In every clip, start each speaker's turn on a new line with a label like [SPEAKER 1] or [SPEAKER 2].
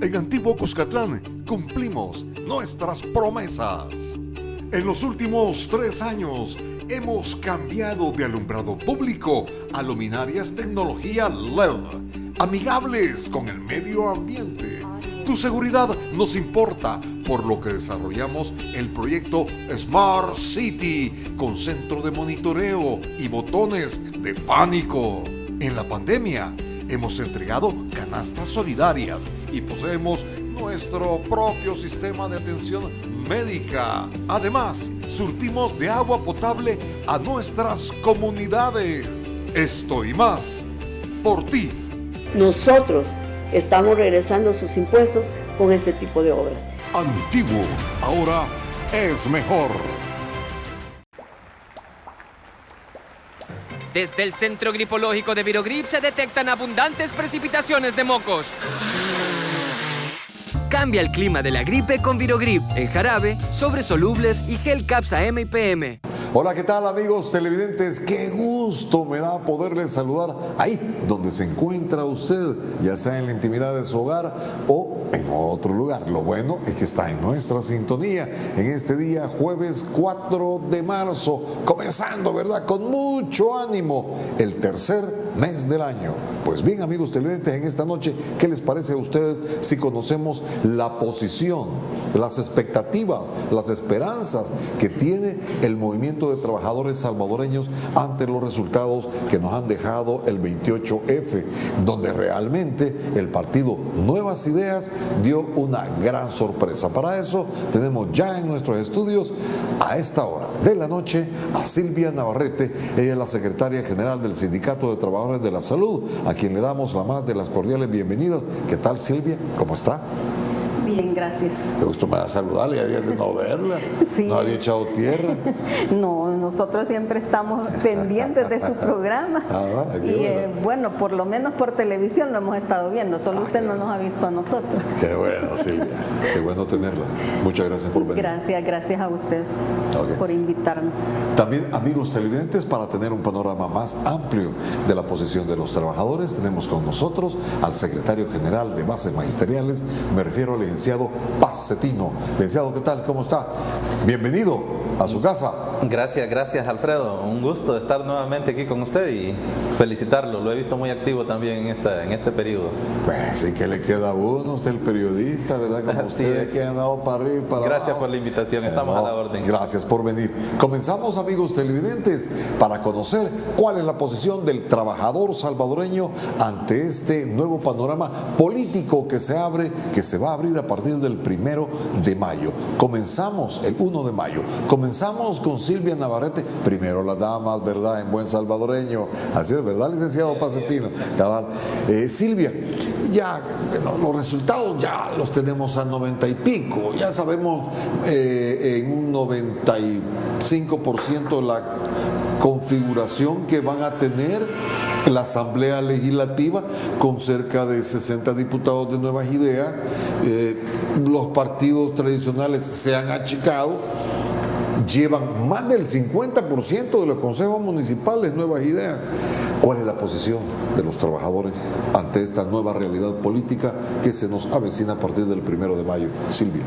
[SPEAKER 1] En Antiguo Cuscatlán cumplimos nuestras promesas. En los últimos 3 años hemos cambiado de alumbrado público a luminarias tecnología LED, amigables con el medio ambiente. Tu seguridad nos importa, por lo que desarrollamos el proyecto Smart City con centro de monitoreo y botones de pánico. En la pandemia hemos entregado canastas solidarias y poseemos nuestro propio sistema de atención médica. Además, surtimos de agua potable a nuestras comunidades. Esto y más, por ti.
[SPEAKER 2] Nosotros estamos regresando sus impuestos con este tipo de obras.
[SPEAKER 1] Antiguo, ahora es mejor.
[SPEAKER 3] Desde el Centro Gripológico de Virogrip se detectan abundantes precipitaciones de mocos. Cambia el clima de la gripe con Virogrip, en jarabe, sobres solubles y gel Capsa M y PM.
[SPEAKER 1] Hola, ¿qué tal amigos televidentes? Qué gusto me da poderles saludar ahí donde se encuentra usted, ya sea en la intimidad de su hogar o en otro lugar. Lo bueno es que está en nuestra sintonía en este día, jueves 4 de marzo, comenzando, ¿verdad?, con mucho ánimo, el tercer mes del año. Pues bien, amigos televidentes, en esta noche, ¿qué les parece a ustedes si conocemos la posición, las expectativas, las esperanzas que tiene el movimiento de trabajadores salvadoreños ante los resultados que nos han dejado el 28F, donde realmente el partido Nuevas Ideas dio una gran sorpresa? Para eso tenemos ya en nuestros estudios a esta hora de la noche a Silvia Navarrete. Ella es la secretaria general del Sindicato de Trabajadores de la Salud, a quien le damos la más de las cordiales bienvenidas. ¿Qué tal, Silvia? ¿Cómo está?
[SPEAKER 4] Bien, gracias.
[SPEAKER 1] Me gustó más saludarle, había de no verla.
[SPEAKER 4] Sí.
[SPEAKER 1] No había echado tierra.
[SPEAKER 4] No, nosotros siempre estamos pendientes de su programa. Y bueno, por lo menos por televisión lo hemos estado viendo, solo usted no nos ha visto a nosotros.
[SPEAKER 1] Qué bueno, Silvia, qué bueno tenerla. Muchas gracias por venir.
[SPEAKER 4] Gracias a usted por invitarnos.
[SPEAKER 1] También, amigos televidentes, para tener un panorama más amplio de la posición de los trabajadores, tenemos con nosotros al secretario general de Bases Magisteriales, me refiero al licenciado Paz Cetino. Licenciado, ¿qué tal? ¿Cómo está? Bienvenido a su casa.
[SPEAKER 5] Gracias Alfredo, un gusto estar nuevamente aquí con usted y felicitarlo, lo he visto muy activo también en este periodo.
[SPEAKER 1] Pues sí, que le queda a uno, usted el periodista, ¿verdad? Como usted que ha andado para arriba y para
[SPEAKER 5] Gracias
[SPEAKER 1] abajo.
[SPEAKER 5] Por la invitación, estamos a la orden.
[SPEAKER 1] Gracias por venir. Comenzamos, amigos televidentes, para conocer cuál es la posición del trabajador salvadoreño ante este nuevo panorama político que se va a abrir a partir del 1 de mayo. Comenzamos el 1 de mayo. Comenzamos con Silvia Navarrete, primero las damas, ¿verdad?, en buen salvadoreño. Así es, ¿verdad, licenciado Paz Cetino? Cabal. Silvia, ya los resultados ya los tenemos al 90 y pico, ya sabemos en un 95% la configuración que van a tener la Asamblea Legislativa, con cerca de 60 diputados de Nuevas Ideas. Los partidos tradicionales se han achicado, llevan más del 50% de los consejos municipales Nuevas Ideas. ¿Cuál es la posición de los trabajadores ante esta nueva realidad política que se nos avecina a partir del 1 de mayo? Silvia.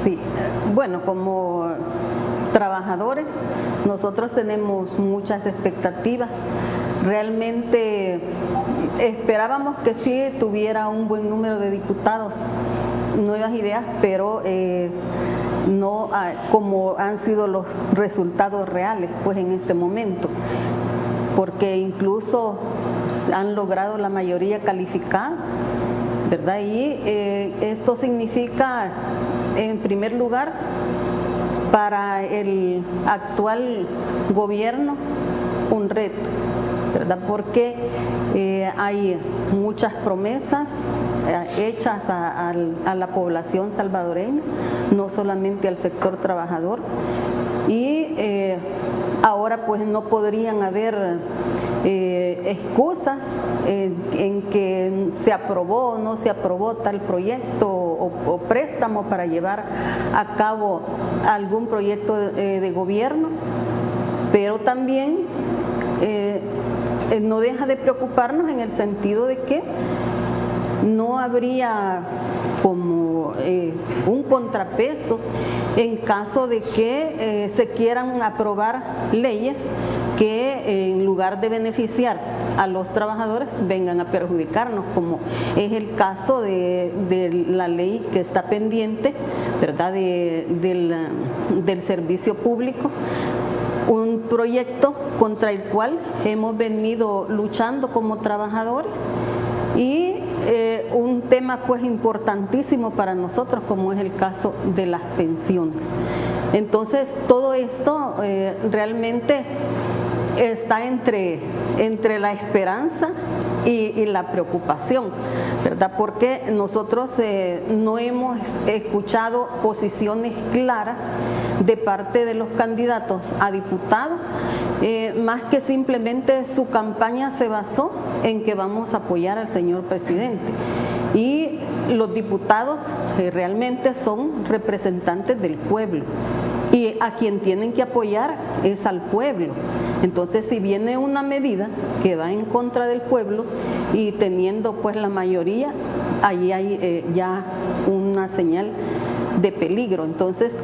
[SPEAKER 4] Sí, bueno, como trabajadores nosotros tenemos muchas expectativas. Realmente esperábamos que sí tuviera un buen número de diputados Nuevas Ideas, pero no como han sido los resultados reales pues en este momento, porque incluso han logrado la mayoría calificada, ¿verdad? Y esto significa, en primer lugar, para el actual gobierno un reto, ¿verdad? Porque Hay muchas promesas hechas a la población salvadoreña, no solamente al sector trabajador, y ahora pues no podrían haber excusas en que se aprobó o no se aprobó tal proyecto o préstamo para llevar a cabo algún proyecto de gobierno, pero también no deja de preocuparnos en el sentido de que no habría como un contrapeso en caso de que se quieran aprobar leyes que en lugar de beneficiar a los trabajadores vengan a perjudicarnos, como es el caso de la ley que está pendiente, ¿verdad?, del servicio público, un proyecto contra el cual hemos venido luchando como trabajadores, y un tema pues importantísimo para nosotros, como es el caso de las pensiones. Entonces todo esto realmente está entre la esperanza y la preocupación, ¿verdad? Porque nosotros no hemos escuchado posiciones claras de parte de los candidatos a diputados, más que simplemente su campaña se basó en que vamos a apoyar al señor presidente. Y los diputados realmente son representantes del pueblo, y a quien tienen que apoyar es al pueblo. Entonces, si viene una medida que va en contra del pueblo y teniendo pues la mayoría, ahí hay ya una señal de peligro. Entonces,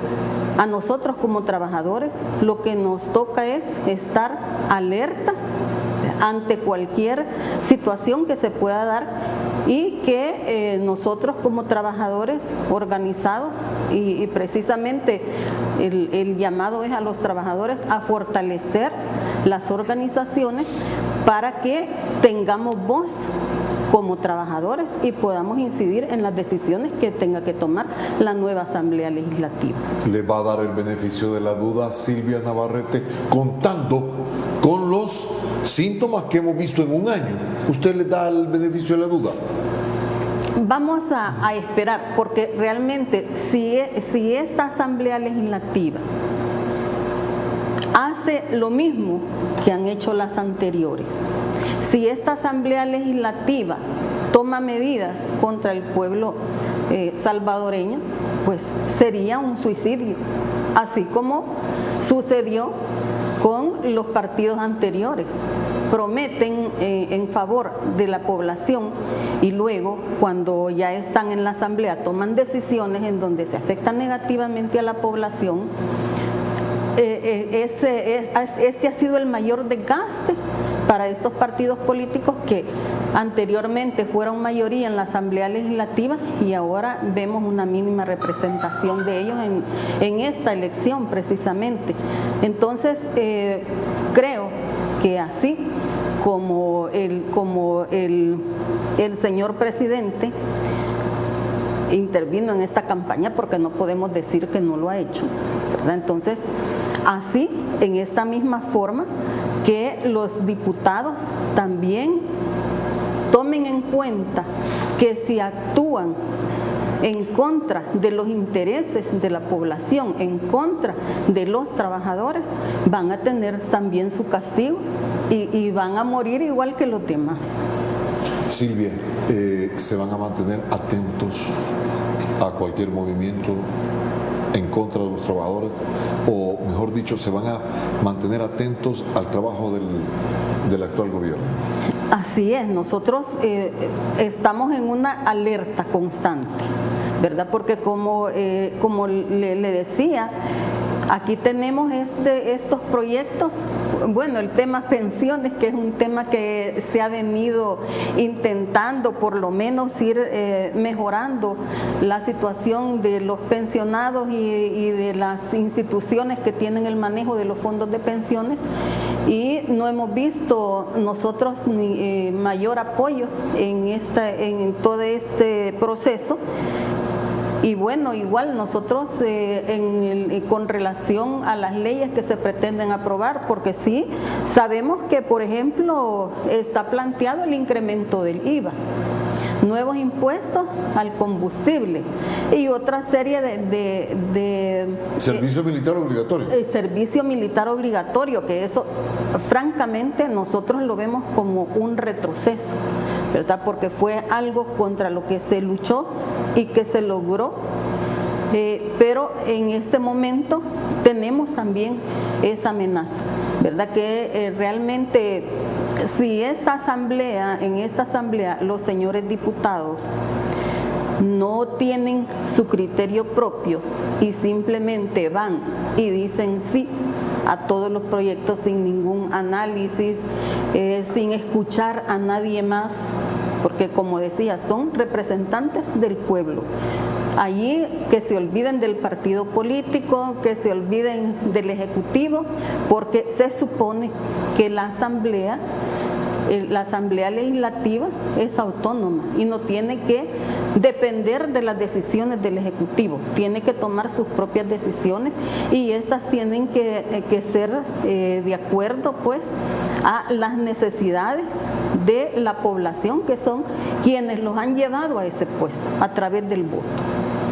[SPEAKER 4] a nosotros como trabajadores lo que nos toca es estar alerta ante cualquier situación que se pueda dar, y que nosotros como trabajadores organizados, y precisamente el llamado es a los trabajadores a fortalecer las organizaciones para que tengamos voz como trabajadores y podamos incidir en las decisiones que tenga que tomar la nueva Asamblea Legislativa.
[SPEAKER 1] Le va a dar el beneficio de la duda Silvia Navarrete, contando con los síntomas que hemos visto en un año. ¿Usted le da el beneficio de la duda?
[SPEAKER 4] Vamos a esperar, porque realmente si esta Asamblea Legislativa hace lo mismo que han hecho las anteriores, si esta Asamblea Legislativa toma medidas contra el pueblo salvadoreño, pues sería un suicidio, así como sucedió con los partidos anteriores. Prometen en favor de la población y luego, cuando ya están en la Asamblea, toman decisiones en donde se afecta negativamente a la población. Este ha sido el mayor desgaste para estos partidos políticos, que anteriormente fueron mayoría en la Asamblea Legislativa y ahora vemos una mínima representación de ellos en esta elección precisamente. Entonces, creo que así como el señor presidente intervino en esta campaña, porque no podemos decir que no lo ha hecho, ¿verdad? Entonces, así, en esta misma forma, que los diputados también tomen en cuenta que si actúan en contra de los intereses de la población, en contra de los trabajadores, van a tener también su castigo y van a morir igual que los demás.
[SPEAKER 1] Silvia, ¿se van a mantener atentos a cualquier movimiento en contra de los trabajadores? O mejor dicho, ¿se van a mantener atentos al trabajo del actual gobierno?
[SPEAKER 4] Así es, nosotros estamos en una alerta constante, ¿verdad? Porque como le decía, aquí tenemos estos proyectos. Bueno, el tema pensiones, que es un tema que se ha venido intentando por lo menos ir mejorando la situación de los pensionados y de las instituciones que tienen el manejo de los fondos de pensiones, y no hemos visto nosotros ni mayor apoyo en todo este proceso. Y bueno, igual nosotros con relación a las leyes que se pretenden aprobar, porque sí, sabemos que, por ejemplo, está planteado el incremento del IVA, nuevos impuestos al combustible y otra serie de
[SPEAKER 1] servicio militar obligatorio.
[SPEAKER 4] El servicio militar obligatorio, que eso francamente nosotros lo vemos como un retroceso, ¿verdad? Porque fue algo contra lo que se luchó y que se logró, pero en este momento tenemos también esa amenaza, ¿verdad? Que realmente si en esta asamblea los señores diputados no tienen su criterio propio y simplemente van y dicen sí a todos los proyectos sin ningún análisis, sin escuchar a nadie más, porque como decía, son representantes del pueblo. Allí que se olviden del partido político, que se olviden del ejecutivo, porque se supone que la asamblea legislativa es autónoma y no tiene que depender de las decisiones del ejecutivo, tiene que tomar sus propias decisiones y estas tienen que ser de acuerdo pues a las necesidades de la población, que son quienes los han llevado a ese puesto a través del voto.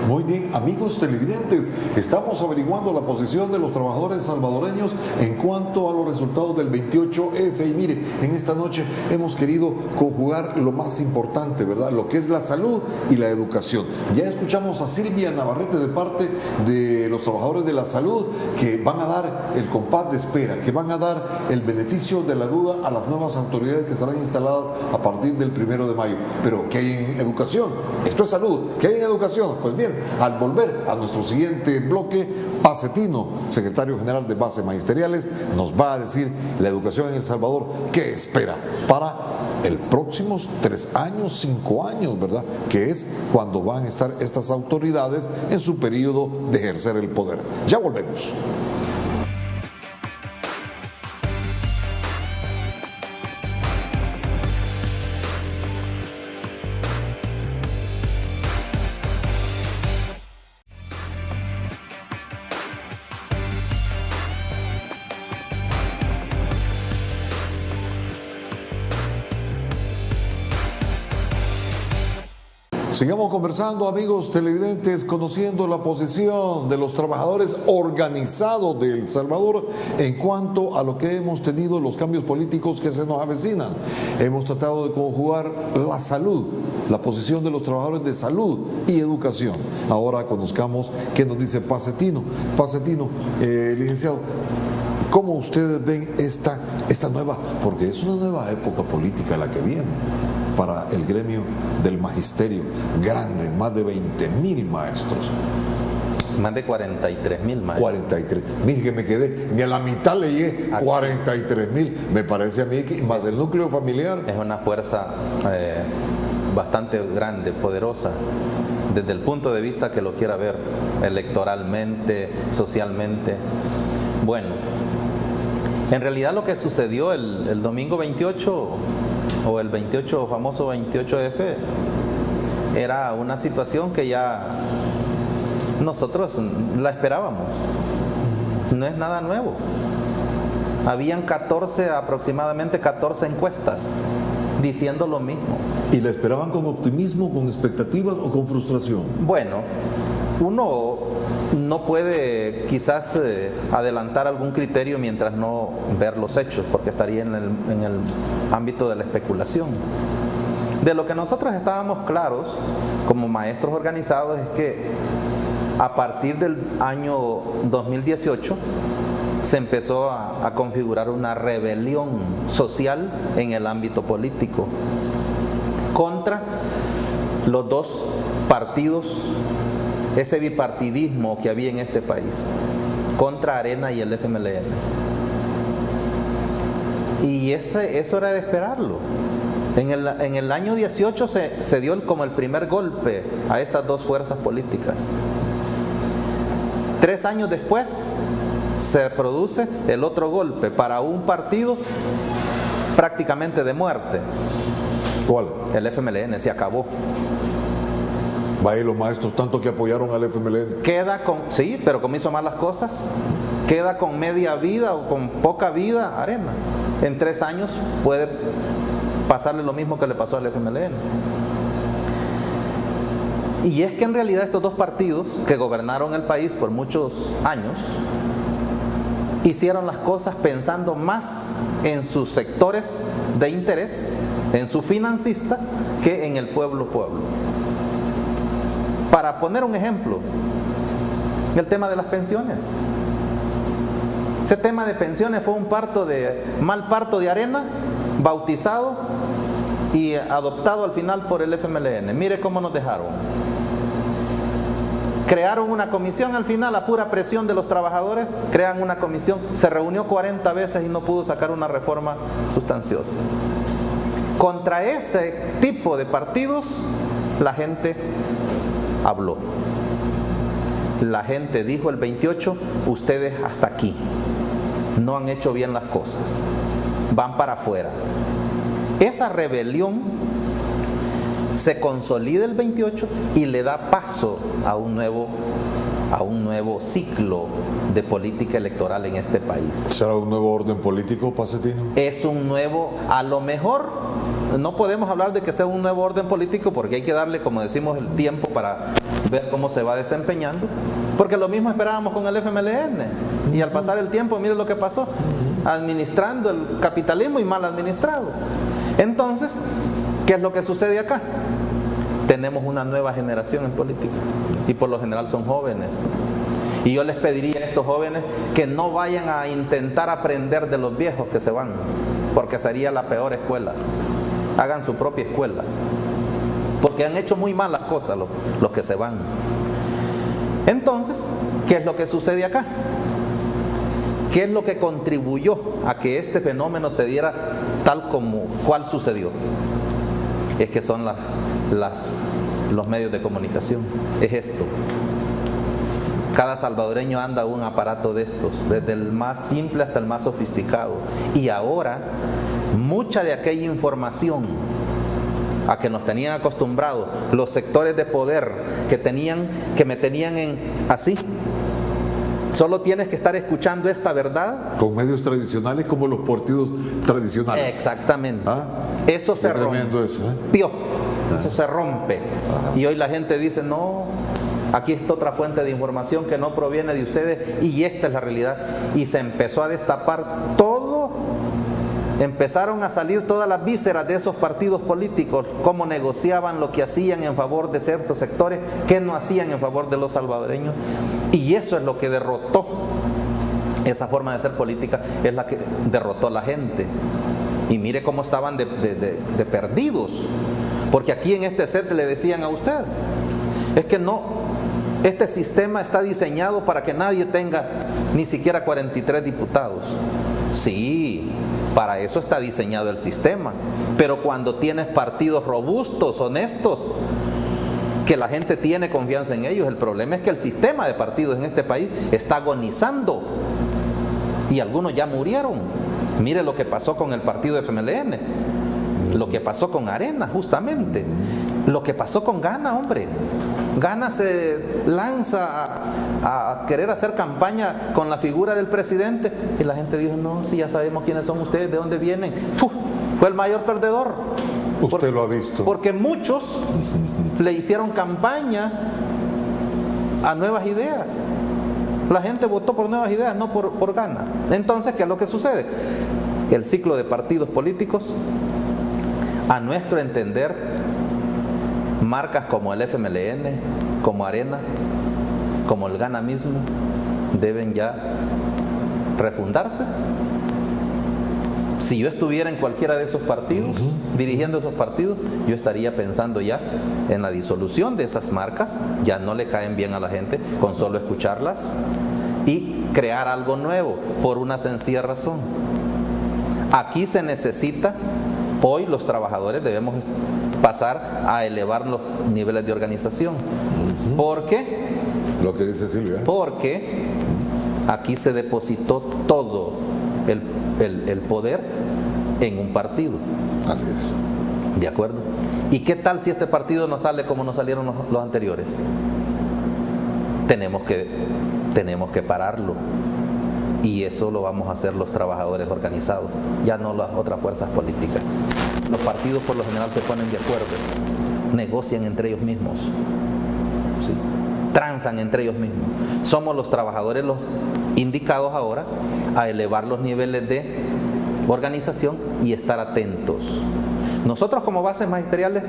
[SPEAKER 1] Muy bien, amigos televidentes, estamos averiguando la posición de los trabajadores salvadoreños en cuanto a los resultados del 28F. Y mire, en esta noche hemos querido conjugar lo más importante, ¿verdad? Lo que es la salud y la educación. Ya escuchamos a Silvia Navarrete de parte de los trabajadores de la salud que van a dar el compás de espera, que van a dar el beneficio de la duda a las nuevas autoridades que estarán instaladas a partir del 1 de mayo. Pero, ¿qué hay en educación? Esto es salud. ¿Qué hay en educación? Pues bien, al volver a nuestro siguiente bloque, Pacetino, secretario general de Bases Magisteriales, nos va a decir la educación en El Salvador, qué espera para el próximos 3 años, 5 años, ¿verdad? Que es cuando van a estar estas autoridades en su periodo de ejercer el poder. Ya volvemos. Sigamos conversando, amigos televidentes, conociendo la posición de los trabajadores organizados de El Salvador en cuanto a lo que hemos tenido, los cambios políticos que se nos avecinan. Hemos tratado de conjugar la salud, la posición de los trabajadores de salud y educación. Ahora conozcamos qué nos dice Pacetino. Pacetino, licenciado, ¿cómo ustedes ven esta nueva, porque es una nueva época política la que viene para el gremio del magisterio, grande, más de 20,000 maestros?
[SPEAKER 5] Más de 43,000 maestros.
[SPEAKER 1] 43. Mire que me quedé, ni a la mitad le llegué, 43,000. Me parece a mí que más el núcleo familiar.
[SPEAKER 5] Es una fuerza bastante grande, poderosa, desde el punto de vista que lo quiera ver, electoralmente, socialmente. Bueno, en realidad lo que sucedió el domingo 28, o el famoso 28F, era una situación que ya nosotros la esperábamos. No es nada nuevo. Habían aproximadamente 14 encuestas diciendo lo mismo.
[SPEAKER 1] ¿Y la esperaban con optimismo, con expectativas o con frustración?
[SPEAKER 5] Bueno, uno no puede quizás adelantar algún criterio mientras no ver los hechos, porque estaría en el ámbito de la especulación. De lo que nosotros estábamos claros como maestros organizados es que a partir del año 2018 se empezó a configurar una rebelión social en el ámbito político contra los dos partidos, ese bipartidismo que había en este país, contra Arena y el FMLN. Y eso era de esperarlo. En el año 18 se dio como el primer golpe a estas dos fuerzas políticas. 3 años después se produce el otro golpe para un partido prácticamente de muerte.
[SPEAKER 1] ¿Cuál?
[SPEAKER 5] El FMLN se acabó.
[SPEAKER 1] Vaya, los maestros tanto que apoyaron al FMLN.
[SPEAKER 5] Sí, pero como hizo mal las cosas, queda con media vida o con poca vida Arena. En 3 años puede pasarle lo mismo que le pasó al FMLN. Y es que en realidad estos dos partidos que gobernaron el país por muchos años hicieron las cosas pensando más en sus sectores de interés, en sus financistas, que en el pueblo. Para poner un ejemplo, el tema de las pensiones. Ese tema de pensiones fue un mal parto de Arena, bautizado y adoptado al final por el FMLN. Mire cómo nos dejaron. Crearon una comisión al final, a pura presión de los trabajadores, crean una comisión, se reunió 40 veces y no pudo sacar una reforma sustanciosa. Contra ese tipo de partidos, la gente habló. La gente dijo el 28, ustedes hasta aquí, no han hecho bien las cosas, van para afuera. Esa rebelión se consolida el 28 y le da paso a un nuevo ciclo de política electoral en este país.
[SPEAKER 1] ¿Será un nuevo orden político, Pacetino?
[SPEAKER 5] Es un nuevo, a lo mejor no podemos hablar de que sea un nuevo orden político porque hay que darle, como decimos, el tiempo para ver cómo se va desempeñando, porque lo mismo esperábamos con el FMLN y al pasar el tiempo, mire lo que pasó, administrando el capitalismo y mal administrado. Entonces, ¿qué es lo que sucede acá? Tenemos una nueva generación en política y por lo general son jóvenes. Y yo les pediría a estos jóvenes que no vayan a intentar aprender de los viejos que se van, porque sería la peor escuela. Hagan su propia escuela, porque han hecho muy malas cosas los que se van. Entonces, ¿qué es lo que sucede acá? ¿Qué es lo que contribuyó a que este fenómeno se diera tal como cual sucedió? Es que son los medios de comunicación. Es esto. Cada salvadoreño anda un aparato de estos, desde el más simple hasta el más sofisticado. Y ahora, mucha de aquella información a que nos tenían acostumbrados los sectores de poder que me tenían en así. Solo tienes que estar escuchando esta verdad.
[SPEAKER 1] Con medios tradicionales como los partidos tradicionales.
[SPEAKER 5] Exactamente.
[SPEAKER 1] ¿Ah?
[SPEAKER 5] Eso se
[SPEAKER 1] rompió.
[SPEAKER 5] Eso se rompe. Y hoy la gente dice, no, aquí está otra fuente de información que no proviene de ustedes y esta es la realidad. Y se empezó a destapar todo. Empezaron a salir todas las vísceras de esos partidos políticos, cómo negociaban, lo que hacían en favor de ciertos sectores, qué no hacían en favor de los salvadoreños. Y eso es lo que derrotó, esa forma de hacer política es la que derrotó a la gente. Y mire cómo estaban de perdidos, porque aquí en este set le decían a usted, es que no, este sistema está diseñado para que nadie tenga ni siquiera 43 diputados. Sí, para eso está diseñado el sistema, pero cuando tienes partidos robustos, honestos, que la gente tiene confianza en ellos, el problema es que el sistema de partidos en este país está agonizando y algunos ya murieron. Mire lo que pasó con el partido de FMLN, lo que pasó con Arena justamente, lo que pasó con Gana, hombre. Gana se lanza a querer hacer campaña con la figura del presidente y la gente dijo, no, si ya sabemos quiénes son ustedes, de dónde vienen. Fue el mayor perdedor.
[SPEAKER 1] Usted lo ha visto.
[SPEAKER 5] Porque muchos le hicieron campaña a Nuevas Ideas. La gente votó por Nuevas Ideas, no por Gana. Entonces, ¿qué es lo que sucede? El ciclo de partidos políticos, a nuestro entender, marcas como el FMLN, como Arena, como el Gana mismo, deben ya refundarse. Si yo estuviera en cualquiera de esos partidos, dirigiendo esos partidos, yo estaría pensando ya en la disolución de esas marcas. Ya no le caen bien a la gente con solo escucharlas y crear algo nuevo por una sencilla razón. Aquí se necesita, hoy los trabajadores debemos pasar a elevar los niveles de organización. ¿Por qué?
[SPEAKER 1] Lo que dice Silvia.
[SPEAKER 5] Porque aquí se depositó todo el poder en un partido.
[SPEAKER 1] Así es.
[SPEAKER 5] ¿De acuerdo? ¿Y qué tal si este partido no sale como no salieron los anteriores? Tenemos que pararlo. Y eso lo vamos a hacer los trabajadores organizados, ya no las otras fuerzas políticas. Los partidos por lo general se ponen de acuerdo, negocian entre ellos mismos, ¿sí? Transan entre ellos mismos. Somos los trabajadores los indicados ahora a elevar los niveles de organización y estar atentos. Nosotros como bases magisteriales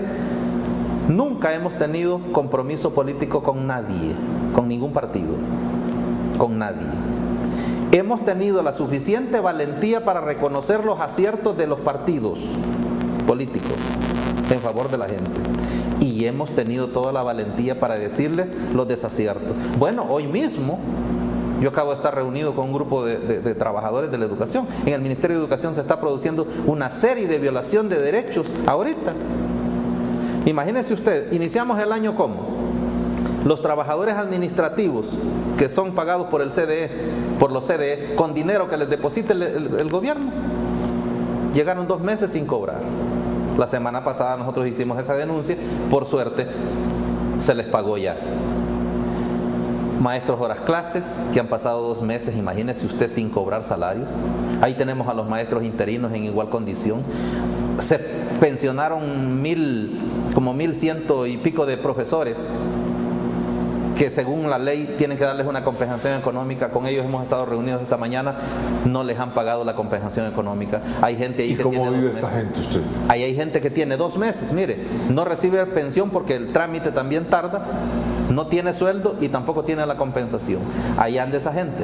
[SPEAKER 5] nunca hemos tenido compromiso político con nadie, con ningún partido, con nadie. Hemos tenido la suficiente valentía para reconocer los aciertos de los partidos políticos en favor de la gente. Y hemos tenido toda la valentía para decirles los desaciertos. Bueno, hoy mismo yo acabo de estar reunido con un grupo de trabajadores de la educación. En el Ministerio de Educación se está produciendo una serie de violación de derechos ahorita. Imagínense usted, iniciamos el año como los trabajadores administrativos que son pagados por el CDE, por los CDE, con dinero que les deposite el gobierno, llegaron 2 meses sin cobrar. La semana pasada nosotros hicimos esa denuncia, por suerte se les pagó ya. Maestros horas clases que han pasado 2 meses, imagínese usted, sin cobrar salario. Ahí tenemos a los maestros interinos en igual condición. Se pensionaron como 1.100 y pico de profesores que según la ley tienen que darles una compensación económica. Con ellos hemos estado reunidos esta mañana, no les han pagado la compensación económica. Hay gente ahí
[SPEAKER 1] ¿Y
[SPEAKER 5] que
[SPEAKER 1] cómo
[SPEAKER 5] tiene
[SPEAKER 1] vive
[SPEAKER 5] 2
[SPEAKER 1] esta
[SPEAKER 5] meses.
[SPEAKER 1] gente usted?
[SPEAKER 5] Ahí hay gente que tiene 2 meses, mire, no recibe pensión porque el trámite también tarda, no tiene sueldo y tampoco tiene la compensación. Ahí anda esa gente.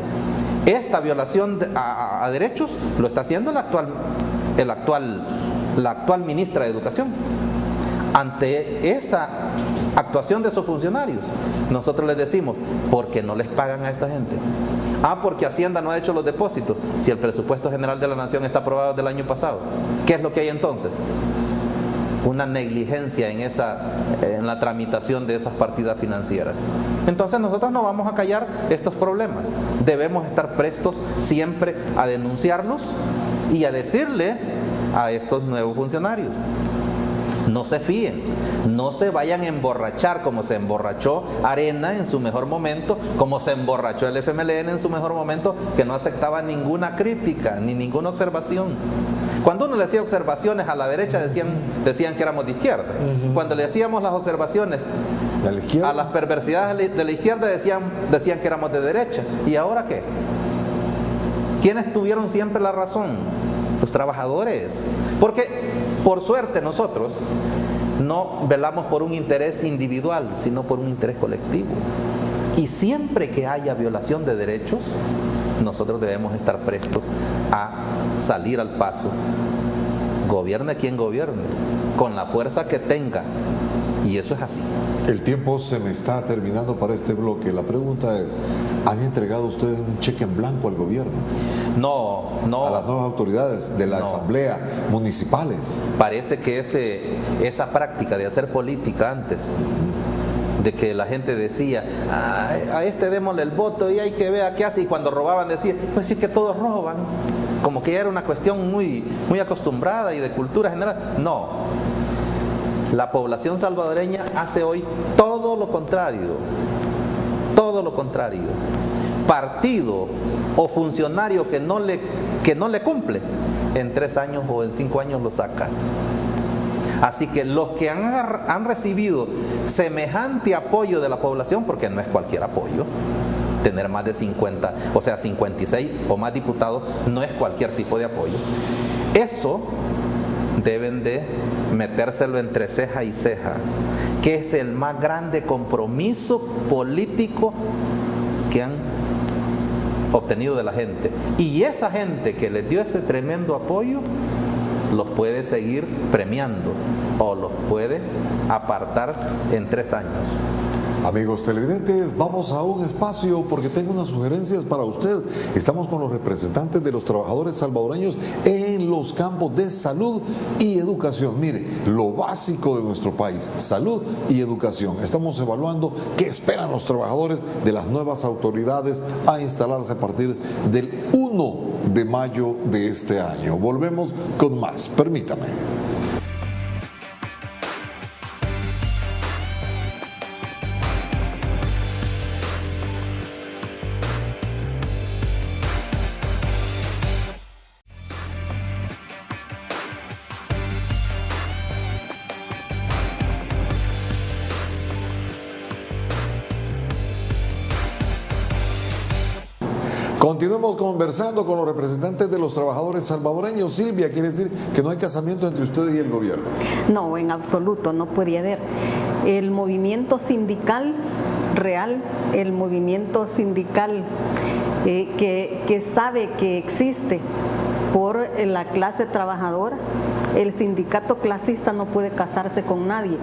[SPEAKER 5] Esta violación a derechos lo está haciendo la actual ministra de Educación. Ante esa actuación de esos funcionarios, nosotros les decimos, ¿por qué no les pagan a esta gente? Porque Hacienda no ha hecho los depósitos. Si el presupuesto general de la Nación está aprobado del año pasado, ¿qué es lo que hay entonces? Una negligencia en la tramitación de esas partidas financieras. Entonces nosotros no vamos a callar estos problemas. Debemos estar prestos siempre a denunciarlos y a decirles a estos nuevos funcionarios: no se fíen, no se vayan a emborrachar como se emborrachó Arena en su mejor momento, como se emborrachó el FMLN en su mejor momento, que no aceptaba ninguna crítica ni ninguna observación. Cuando uno le hacía observaciones a la derecha decían que éramos de izquierda. Cuando le hacíamos las observaciones a las perversidades de la izquierda decían que éramos de derecha. ¿Y ahora qué? ¿Quiénes tuvieron siempre la razón? Los trabajadores. Porque por suerte nosotros no velamos por un interés individual, sino por un interés colectivo. Y siempre que haya violación de derechos, nosotros debemos estar prestos a salir al paso. Gobierne quien gobierne, con la fuerza que tenga. Y eso es así.
[SPEAKER 1] El tiempo se me está terminando para este bloque. La pregunta es, ¿han entregado ustedes un cheque en blanco al gobierno?
[SPEAKER 5] No.
[SPEAKER 1] A las nuevas autoridades de la asamblea municipales.
[SPEAKER 5] Parece que esa práctica de hacer política antes, de que la gente decía, a este démosle el voto y hay que ver qué hace, y cuando robaban decía, pues sí que todos roban, como que ya era una cuestión muy, muy acostumbrada y de cultura general. No, la población salvadoreña hace hoy todo lo contrario, partido o funcionario que no le cumple, en 3 años o en 5 años lo saca. Así que los que han recibido semejante apoyo de la población, porque no es cualquier apoyo, tener más de 50, o sea 56 o más diputados, no es cualquier tipo de apoyo. Eso deben de metérselo entre ceja y ceja, que es el más grande compromiso político que han obtenido de la gente. Y esa gente que les dio ese tremendo apoyo los puede seguir premiando o los puede apartar en 3 años.
[SPEAKER 1] Amigos televidentes, vamos a un espacio porque tengo unas sugerencias para usted. Estamos con los representantes de los trabajadores salvadoreños en los campos de salud y educación. Mire, lo básico de nuestro país, salud y educación. Estamos evaluando qué esperan los trabajadores de las nuevas autoridades a instalarse a partir del 1 de mayo de este año. Volvemos con más, permítame. Continuemos conversando con los representantes de los trabajadores salvadoreños. Silvia, quiere decir que no hay casamiento entre ustedes y el gobierno.
[SPEAKER 4] No, en absoluto, no puede haber. El movimiento sindical real, el movimiento sindical que sabe que existe por la clase trabajadora, el sindicato clasista no puede casarse con nadie.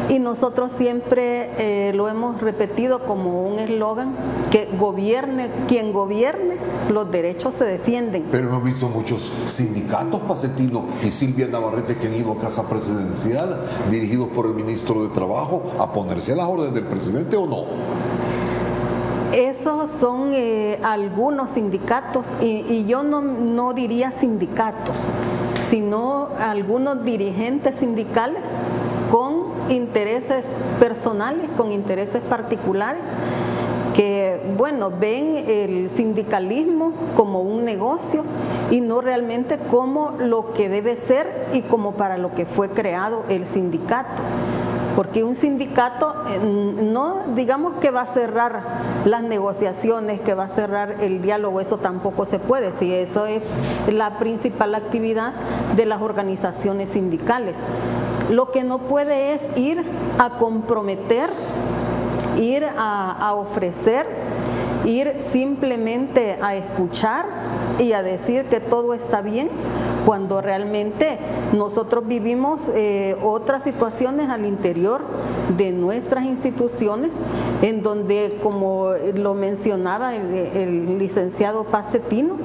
[SPEAKER 4] Y nosotros siempre lo hemos repetido como un eslogan, que gobierne quien gobierne, los derechos se defienden.
[SPEAKER 1] Pero hemos visto muchos sindicatos, Pacetino y Silvia Navarrete, que han ido a Casa Presidencial, dirigidos por el ministro de Trabajo, a ponerse a las órdenes del presidente, ¿o no?
[SPEAKER 4] Esos son algunos sindicatos, y yo no diría sindicatos, sino algunos dirigentes sindicales con intereses personales, con intereses particulares, que, bueno, ven el sindicalismo como un negocio y no realmente como lo que debe ser y como para lo que fue creado el sindicato. Porque un sindicato no digamos que va a cerrar las negociaciones, que va a cerrar el diálogo, eso tampoco se puede, si eso es la principal actividad de las organizaciones sindicales. Lo que no puede es ir a comprometer, ir a ofrecer, ir simplemente a escuchar y a decir que todo está bien, cuando realmente nosotros vivimos otras situaciones al interior de nuestras instituciones, en donde, como lo mencionaba el licenciado Pacetino,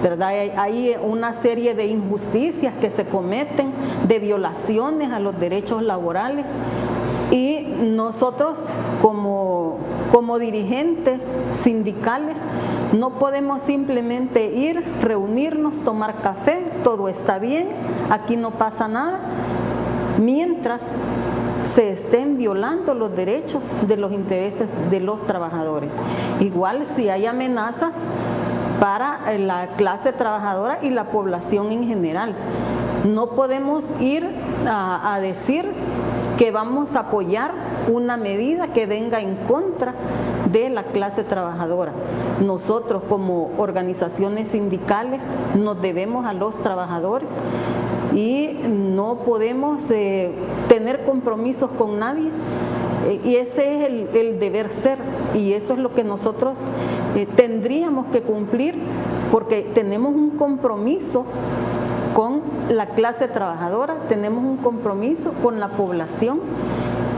[SPEAKER 4] ¿verdad? Hay una serie de injusticias que se cometen, de violaciones a los derechos laborales, y nosotros como dirigentes sindicales no podemos simplemente ir, reunirnos, tomar café, todo está bien, aquí no pasa nada, mientras se estén violando los derechos de los intereses de los trabajadores. Igual si hay amenazas para la clase trabajadora y la población en general. No podemos ir a decir que vamos a apoyar una medida que venga en contra de la clase trabajadora. Nosotros como organizaciones sindicales nos debemos a los trabajadores y no podemos tener compromisos con nadie. Y ese es el deber ser, y eso es lo que nosotros tendríamos que cumplir, porque tenemos un compromiso con la clase trabajadora, tenemos un compromiso con la población,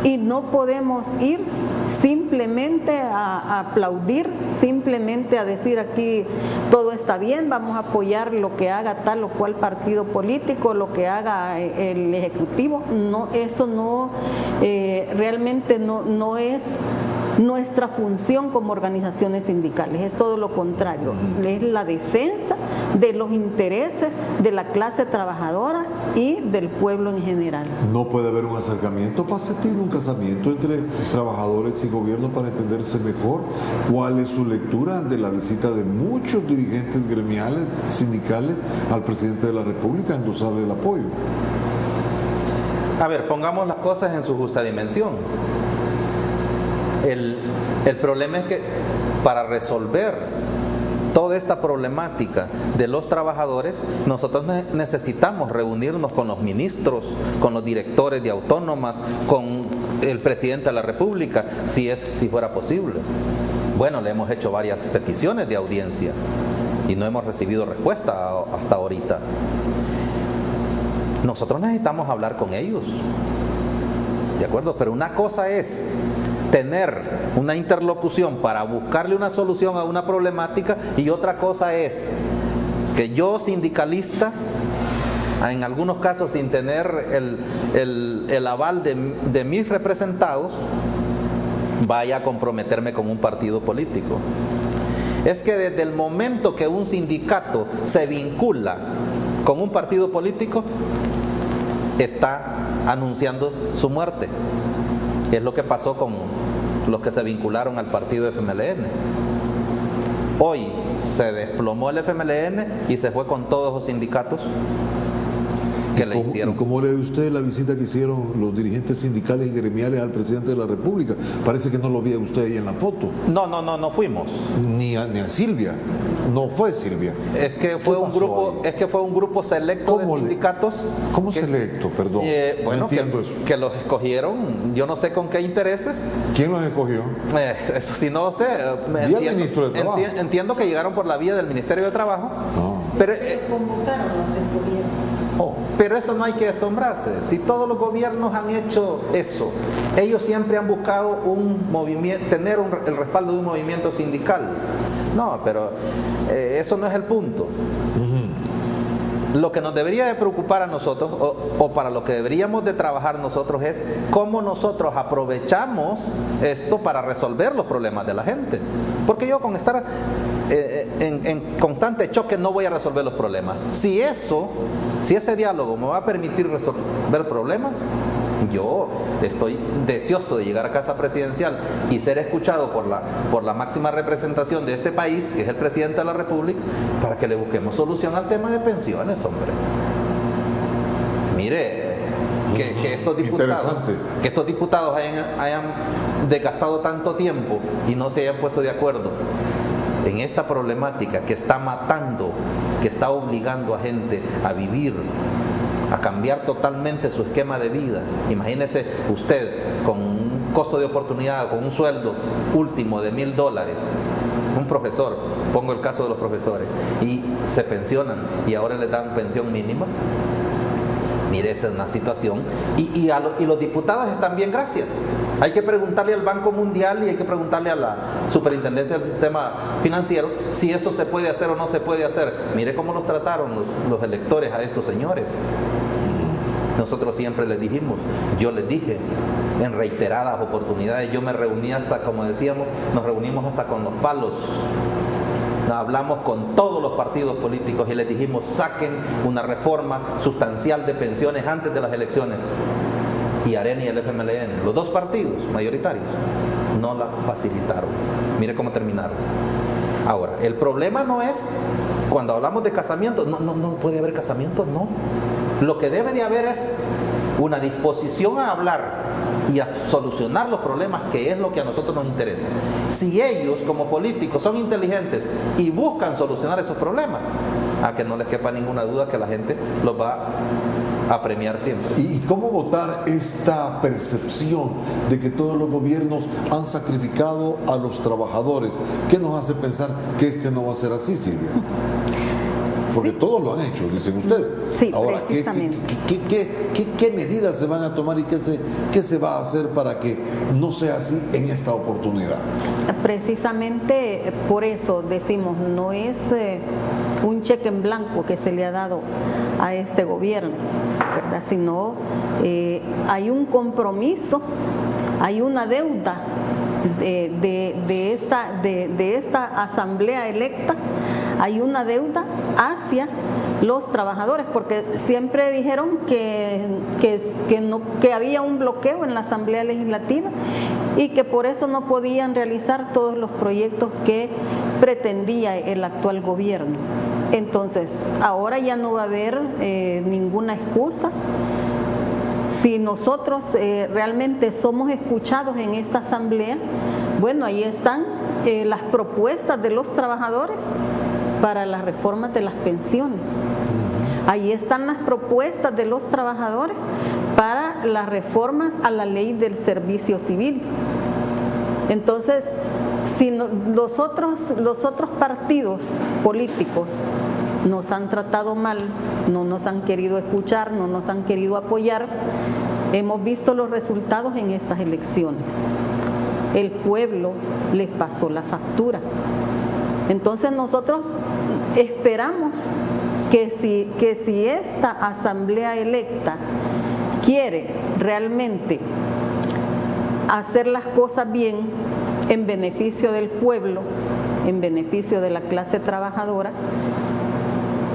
[SPEAKER 4] y no podemos ir simplemente a aplaudir, simplemente a decir aquí todo está bien, vamos a apoyar lo que haga tal o cual partido político, lo que haga el Ejecutivo. No, eso no, realmente no es nuestra función como organizaciones sindicales, es todo lo contrario, es la defensa de los intereses de la clase trabajadora y del pueblo en general.
[SPEAKER 1] ¿No puede haber un acercamiento, Pacetino, un casamiento entre trabajadores y gobierno para entenderse mejor? ¿Cuál es su lectura de la visita de muchos dirigentes gremiales, sindicales, al presidente de la República a endosarle el apoyo?
[SPEAKER 5] A ver, pongamos las cosas en su justa dimensión. El problema es que para resolver toda esta problemática de los trabajadores, nosotros necesitamos reunirnos con los ministros, con los directores de autónomas, con el presidente de la República, si fuera posible. Bueno, le hemos hecho varias peticiones de audiencia y no hemos recibido respuesta hasta ahorita. Nosotros necesitamos hablar con ellos, ¿de acuerdo? Pero una cosa es tener una interlocución para buscarle una solución a una problemática, y otra cosa es que yo, sindicalista, en algunos casos sin tener el aval de mis representados, vaya a comprometerme con un partido político. Es que desde el momento que un sindicato se vincula con un partido político, está anunciando su muerte. Es lo que pasó con los que se vincularon al partido FMLN. Hoy se desplomó el FMLN y se fue con todos los sindicatos. que le hicieron.
[SPEAKER 1] ¿Y cómo lee usted la visita que hicieron los dirigentes sindicales y gremiales al presidente de la República? Parece que no lo veía usted ahí en la foto.
[SPEAKER 5] No fuimos.
[SPEAKER 1] Ni a Silvia. No fue Silvia.
[SPEAKER 5] Es que fue un grupo selecto de sindicatos.
[SPEAKER 1] ¿Cómo selecto? Perdón. No entiendo eso.
[SPEAKER 5] Que los escogieron, yo no sé con qué intereses.
[SPEAKER 1] ¿Quién los escogió?
[SPEAKER 5] Eso sí no lo sé.
[SPEAKER 1] Vía el ministro de Trabajo.
[SPEAKER 5] Entiendo que llegaron por la vía del Ministerio de Trabajo. Pero
[SPEAKER 4] convocaron, los escogieron.
[SPEAKER 5] Pero eso no hay que asombrarse. Si todos los gobiernos han hecho eso, ellos siempre han buscado un movimiento, tener el respaldo de un movimiento sindical. No, pero eso no es el punto. Lo que nos debería de preocupar a nosotros, o para lo que deberíamos de trabajar nosotros, es cómo nosotros aprovechamos esto para resolver los problemas de la gente. Porque yo con estar en constante choque no voy a resolver los problemas. Si ese diálogo me va a permitir resolver problemas, yo estoy deseoso de llegar a casa presidencial y ser escuchado por la máxima representación de este país, que es el presidente de la República, para que le busquemos solución al tema de pensiones, hombre. Mire, que estos diputados hayan desgastado tanto tiempo y no se hayan puesto de acuerdo en esta problemática que está matando, que está obligando a gente a vivir, a cambiar totalmente su esquema de vida. Imagínese usted con un costo de oportunidad, con un sueldo último de $1,000, un profesor, pongo el caso de los profesores, y se pensionan y ahora les dan pensión mínima. Mire, esa es una situación. Y los diputados están bien, gracias. Hay que preguntarle al Banco Mundial y hay que preguntarle a la Superintendencia del Sistema Financiero si eso se puede hacer o no se puede hacer. Mire cómo los trataron los electores a estos señores. Nosotros siempre les dijimos, yo les dije en reiteradas oportunidades, yo me reuní hasta, como decíamos, nos reunimos hasta con los palos. Hablamos con todos los partidos políticos y les dijimos, saquen una reforma sustancial de pensiones antes de las elecciones. Y AREN y el FMLN, los dos partidos mayoritarios, no la facilitaron. Mire cómo terminaron. Ahora, el problema no es, cuando hablamos de casamiento, no puede haber casamiento, no. Lo que debe de haber es una disposición a hablar y a solucionar los problemas, que es lo que a nosotros nos interesa. Si ellos como políticos son inteligentes y buscan solucionar esos problemas, a que no les quepa ninguna duda que la gente los va a premiar siempre.
[SPEAKER 1] ¿Y cómo votar esta percepción de que todos los gobiernos han sacrificado a los trabajadores? ¿Qué nos hace pensar que este no va a ser así, Silvia? Porque todos lo han hecho, dicen ustedes.
[SPEAKER 4] Sí,
[SPEAKER 1] ahora,
[SPEAKER 4] precisamente.
[SPEAKER 1] ¿qué medidas se van a tomar y qué se va a hacer para que no sea así en esta oportunidad?
[SPEAKER 4] Precisamente por eso decimos, no es un cheque en blanco que se le ha dado a este gobierno, ¿verdad? Sino hay un compromiso, hay una deuda de esta asamblea electa, hay una deuda hacia los trabajadores, porque siempre dijeron que había un bloqueo en la Asamblea Legislativa y que por eso no podían realizar todos los proyectos que pretendía el actual gobierno. Entonces, ahora ya no va a haber ninguna excusa. Si nosotros realmente somos escuchados en esta asamblea, bueno, ahí están las propuestas de los trabajadores para las reformas de las pensiones. Ahí están las propuestas de los trabajadores para las reformas a la ley del servicio civil. Entonces, si los otros partidos políticos nos han tratado mal, no nos han querido escuchar, no nos han querido apoyar, hemos visto los resultados en estas elecciones. El pueblo les pasó la factura. Entonces nosotros esperamos que si esta asamblea electa quiere realmente hacer las cosas bien en beneficio del pueblo, en beneficio de la clase trabajadora,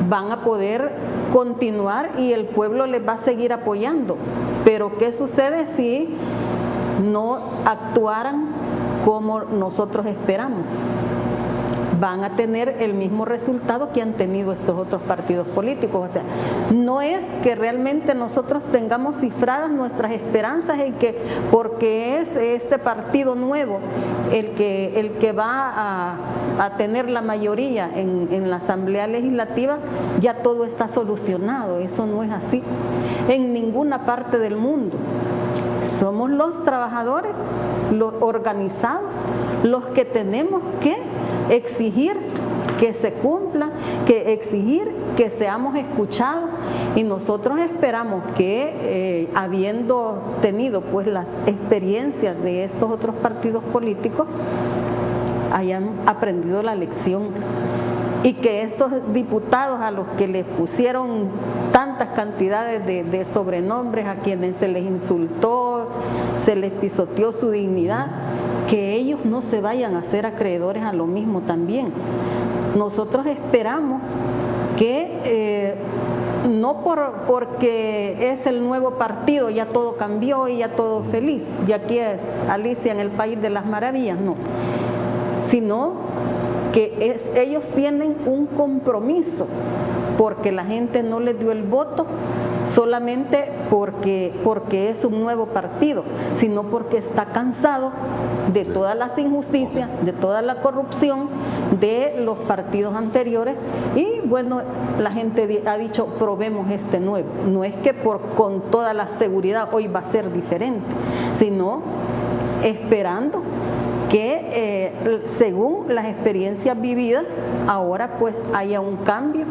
[SPEAKER 4] van a poder continuar y el pueblo les va a seguir apoyando. Pero ¿qué sucede si no actuaran como nosotros esperamos? van a tener el mismo resultado que han tenido estos otros partidos políticos. O sea, no es que realmente nosotros tengamos cifradas nuestras esperanzas en que porque es este partido nuevo el que va a tener la mayoría en la Asamblea Legislativa, ya todo está solucionado. Eso no es así en ninguna parte del mundo. Somos los trabajadores, los organizados, los que tenemos que exigir que se cumpla, que exigir que seamos escuchados, y nosotros esperamos que habiendo tenido pues las experiencias de estos otros partidos políticos hayan aprendido la lección, y que estos diputados a los que les pusieron tantas cantidades de sobrenombres, a quienes se les insultó, se les pisoteó su dignidad, que ellos no se vayan a ser acreedores a lo mismo también. Nosotros esperamos que no porque es el nuevo partido ya todo cambió y ya todo feliz, ya aquí Alicia en el País de las Maravillas, no, sino que ellos tienen un compromiso, porque la gente no les dio el voto solamente porque es un nuevo partido, sino porque está cansado de todas las injusticias, de toda la corrupción de los partidos anteriores, y bueno, la gente ha dicho probemos este nuevo. No es que con toda la seguridad hoy va a ser diferente, sino esperando que según las experiencias vividas, ahora pues haya un cambio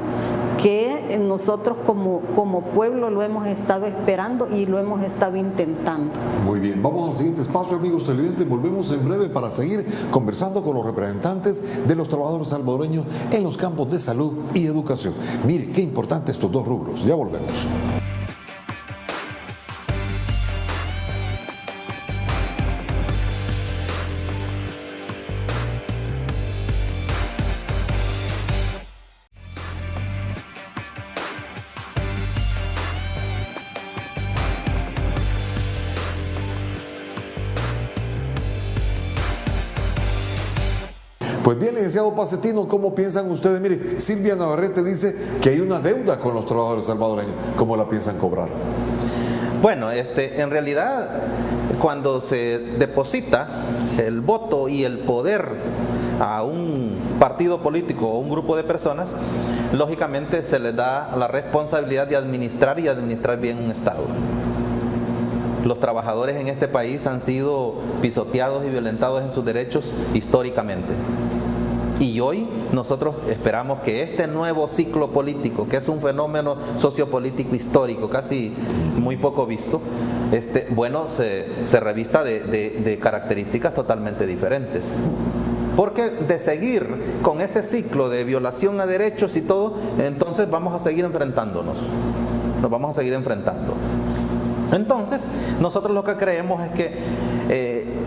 [SPEAKER 4] que nosotros como pueblo lo hemos estado esperando y lo hemos estado intentando.
[SPEAKER 1] Muy bien, vamos al siguiente espacio, amigos televidentes. Volvemos en breve para seguir conversando con los representantes de los trabajadores salvadoreños en los campos de salud y educación. Mire, qué importante estos dos rubros. Ya volvemos. Pues bien, licenciado Pacetino, ¿cómo piensan ustedes? Mire, Silvia Navarrete dice que hay una deuda con los trabajadores salvadoreños. ¿Cómo la piensan cobrar?
[SPEAKER 5] Bueno, en realidad, cuando se deposita el voto y el poder a un partido político o un grupo de personas, lógicamente se les da la responsabilidad de administrar y administrar bien un Estado. Los trabajadores en este país han sido pisoteados y violentados en sus derechos históricamente. Y hoy nosotros esperamos que este nuevo ciclo político, que es un fenómeno sociopolítico histórico, casi muy poco visto, se revista de características totalmente diferentes. Porque de seguir con ese ciclo de violación a derechos y todo, entonces vamos a seguir enfrentándonos. Nos vamos a seguir enfrentando. Entonces, nosotros lo que creemos es que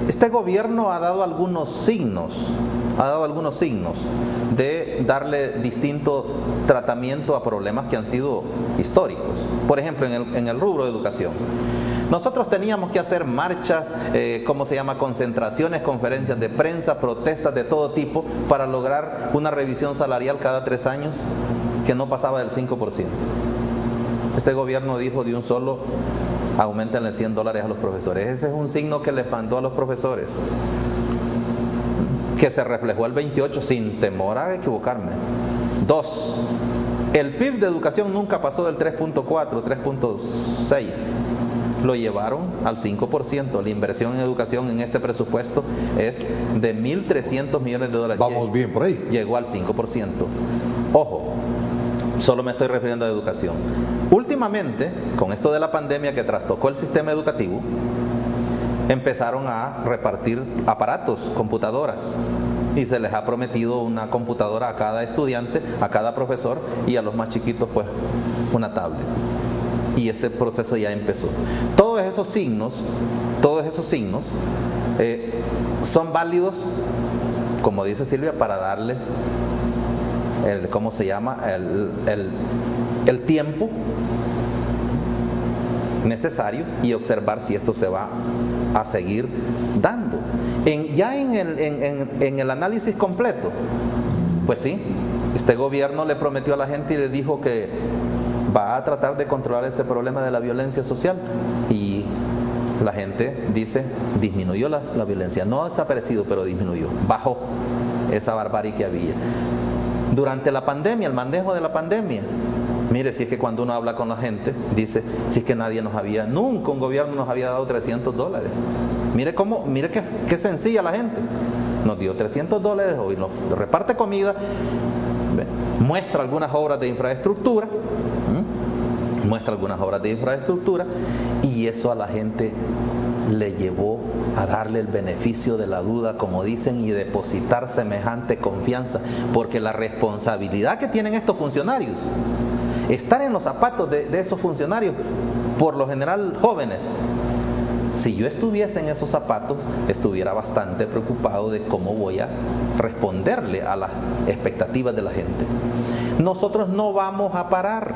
[SPEAKER 5] este gobierno ha dado algunos signos de darle distinto tratamiento a problemas que han sido históricos. Por ejemplo, en el rubro de educación. Nosotros teníamos que hacer marchas, concentraciones, conferencias de prensa, protestas de todo tipo para lograr una revisión salarial cada 3 años que no pasaba del 5%. Este gobierno dijo de un solo: aumentenle $100 a los profesores. Ese es un signo que les mandó a los profesores, que se reflejó el 28 sin temor a equivocarme. 2. El PIB de educación nunca pasó del 3.4, 3.6. Lo llevaron al 5%. La inversión en educación en este presupuesto es de $1.300 millones.
[SPEAKER 1] Vamos bien por ahí.
[SPEAKER 5] Llegó al 5%. Ojo, solo me estoy refiriendo a educación. Últimamente, con esto de la pandemia que trastocó el sistema educativo, empezaron a repartir aparatos, computadoras, y se les ha prometido una computadora a cada estudiante, a cada profesor, y a los más chiquitos pues una tablet. Y ese proceso ya empezó. Todos esos signos son válidos, como dice Silvia, para darles el tiempo necesario y observar si esto se va a seguir dando. Ya en el análisis completo, Pues sí, este gobierno le prometió a la gente y le dijo que va a tratar de controlar este problema de la violencia social, y la gente dice, disminuyó la violencia, no ha desaparecido, pero disminuyó, bajó esa barbarie que había. Durante la pandemia, el manejo de la pandemia, mire, si es que cuando uno habla con la gente, dice, si es que nunca un gobierno nos había dado $300. Mire qué sencilla la gente. Nos dio $300, hoy nos reparte comida, muestra algunas obras de infraestructura, y eso a la gente le llevó a darle el beneficio de la duda, como dicen, y depositar semejante confianza, porque la responsabilidad que tienen estos funcionarios, estar en los zapatos de esos funcionarios, por lo general jóvenes. Si yo estuviese en esos zapatos, estuviera bastante preocupado de cómo voy a responderle a las expectativas de la gente. Nosotros no vamos a parar.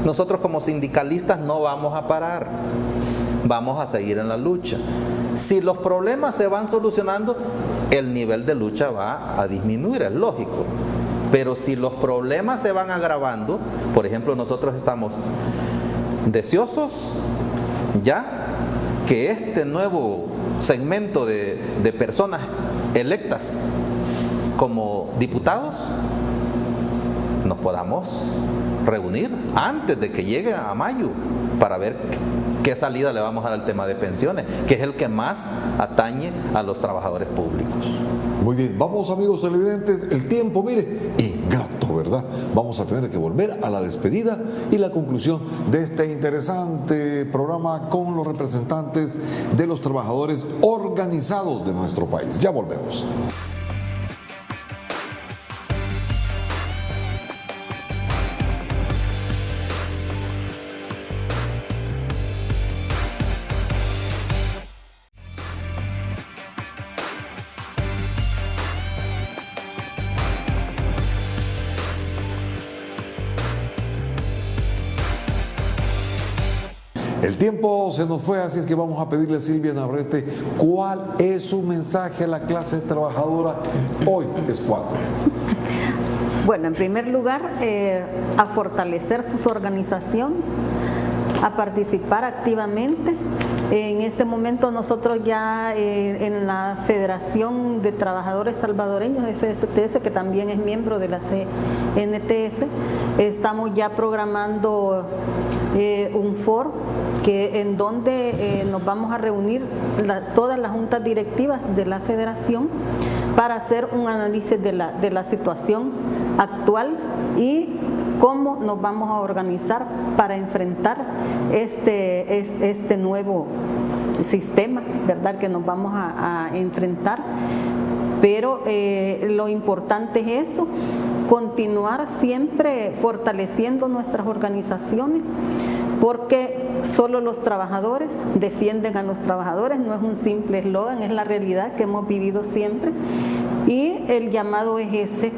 [SPEAKER 5] Nosotros como sindicalistas no vamos a parar. Vamos a seguir en la lucha. Si los problemas se van solucionando, el nivel de lucha va a disminuir, es lógico. Pero si los problemas se van agravando, por ejemplo, nosotros estamos deseosos ya que este nuevo segmento de personas electas como diputados nos podamos reunir antes de que llegue a mayo para ver qué salida le vamos a dar al tema de pensiones, que es el que más atañe a los trabajadores públicos.
[SPEAKER 1] Muy bien, vamos amigos televidentes, el tiempo, mire, ingrato, ¿verdad? Vamos a tener que volver a la despedida y la conclusión de este interesante programa con los representantes de los trabajadores organizados de nuestro país. Ya volvemos. El tiempo se nos fue, así es que vamos a pedirle a Silvia Navarrete cuál es su mensaje a la clase trabajadora hoy es 4.
[SPEAKER 4] Bueno, en primer lugar, a fortalecer su organización, a participar activamente. En este momento nosotros ya en la Federación de Trabajadores Salvadoreños, FSTS, que también es miembro de la CNTS, estamos ya programando un foro en donde nos vamos a reunir todas las juntas directivas de la federación para hacer un análisis de la situación actual y cómo nos vamos a organizar para enfrentar este nuevo sistema, ¿verdad?, que nos vamos a enfrentar. Pero lo importante es eso, continuar siempre fortaleciendo nuestras organizaciones, porque solo los trabajadores defienden a los trabajadores, no es un simple eslogan, es la realidad que hemos vivido siempre. Y el llamado es ese,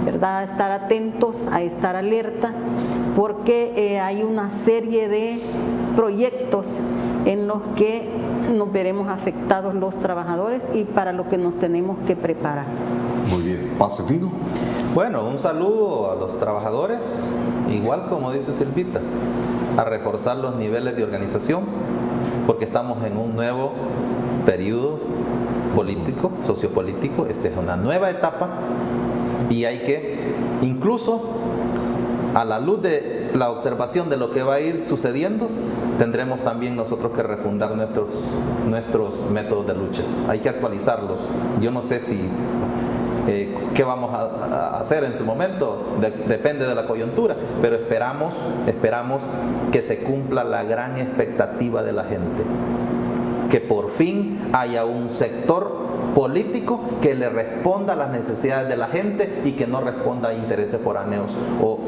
[SPEAKER 4] ¿verdad?, a estar atentos, a estar alerta, porque hay una serie de proyectos en los que nos veremos afectados los trabajadores y para lo que nos tenemos que preparar.
[SPEAKER 1] Muy bien, Pacetino.
[SPEAKER 5] Bueno, un saludo a los trabajadores, igual como dice Silvita, a reforzar los niveles de organización, porque estamos en un nuevo periodo político, sociopolítico, esta es una nueva etapa y hay que, incluso a la luz de la observación de lo que va a ir sucediendo, tendremos también nosotros que refundar nuestros métodos de lucha. Hay que actualizarlos. Yo no sé si qué vamos a hacer en su momento, depende de la coyuntura, pero esperamos que se cumpla la gran expectativa de la gente, que por fin haya un sector político que le responda a las necesidades de la gente y que no responda a intereses foráneos o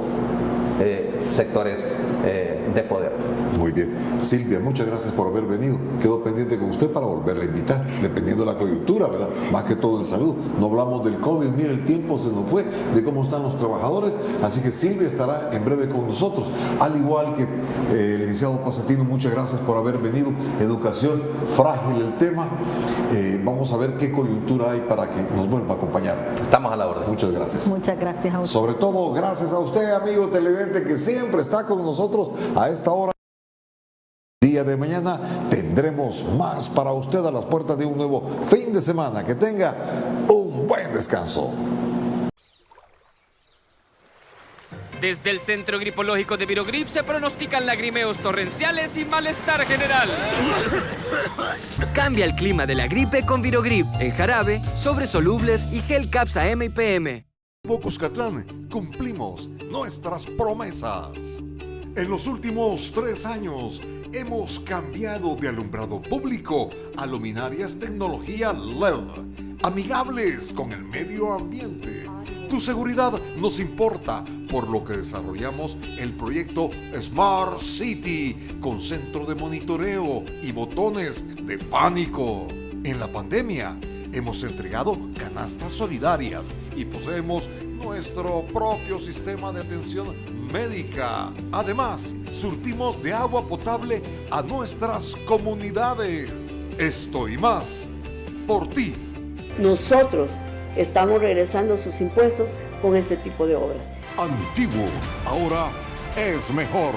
[SPEAKER 5] sectores de poder.
[SPEAKER 1] Muy bien. Silvia, muchas gracias por haber venido. Quedo pendiente con usted para volverla a invitar, dependiendo de la coyuntura, ¿verdad? Más que todo en salud. No hablamos del COVID, mire, el tiempo se nos fue, de cómo están los trabajadores, así que Silvia estará en breve con nosotros. Al igual que el licenciado Pasatino, muchas gracias por haber venido. Educación, frágil el tema. Vamos a ver qué coyuntura hay para que nos vuelva a acompañar.
[SPEAKER 5] Estamos a la orden.
[SPEAKER 1] Muchas gracias.
[SPEAKER 4] Muchas gracias a usted.
[SPEAKER 1] Sobre todo, gracias a usted, amigo televidente, que siempre está con nosotros a esta hora. Día de mañana tendremos más para usted a las puertas de un nuevo fin de semana. Que tenga un buen descanso.
[SPEAKER 6] Desde el Centro Gripoliógico de Virogrip se pronostican lagrimeos torrenciales y malestar general.
[SPEAKER 3] Cambia el clima de la gripe con Virogrip, en jarabe, sobres solubles y gel Capsa M y PM.
[SPEAKER 1] Cuscatlán, cumplimos nuestras promesas. En los últimos 3 años hemos cambiado de alumbrado público a luminarias tecnología LED, amigables con el medio ambiente. Tu seguridad nos importa, por lo que desarrollamos el proyecto Smart City con centro de monitoreo y botones de pánico. En la pandemia hemos entregado canastas solidarias y poseemos nuestro propio sistema de atención médica. Además, surtimos de agua potable a nuestras comunidades. Esto y más, por ti.
[SPEAKER 2] Nosotros estamos regresando sus impuestos con este tipo de obras.
[SPEAKER 1] Antiguo, ahora es mejor.